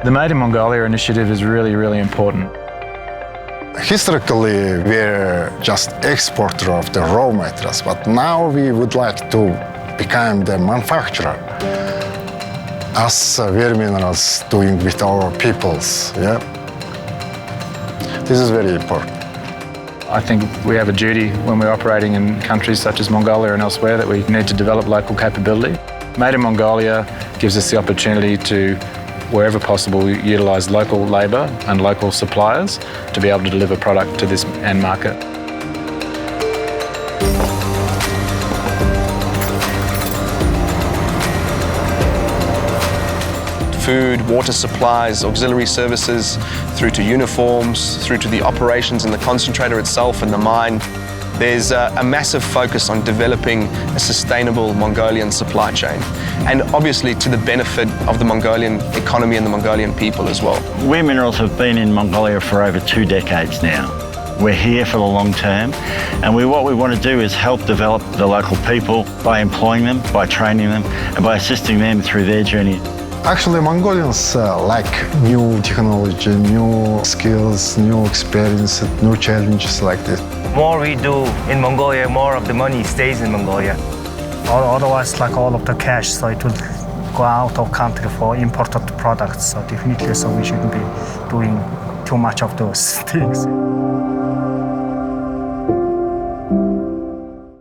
The Made in Mongolia initiative is really, really important. Historically, we're just exporter of the raw materials, but now we would like to become the manufacturer, as Weir Minerals doing with our peoples. Yeah, this is very important. I think we have a duty when we're operating in countries such as Mongolia and elsewhere that we need to develop local capability. Made in Mongolia gives us the opportunity to, wherever possible, utilise local labour and local suppliers to be able to deliver product to this end market. Food, water supplies, auxiliary services, through to uniforms, through to the operations in the concentrator itself and the mine. There's a massive focus on developing a sustainable Mongolian supply chain, and obviously to the benefit of the Mongolian economy and the Mongolian people as well. Weir Minerals have been in Mongolia for over 2 decades now. We're here for the long term, and what we want to do is help develop the local people by employing them, by training them, and by assisting them through their journey. Actually, Mongolians like new technology, new skills, new experience, new challenges like this. More we do in Mongolia, more of the money stays in Mongolia. Otherwise, like all of the cash, so it will go out of country for imported products. So definitely, so we shouldn't be doing too much of those things.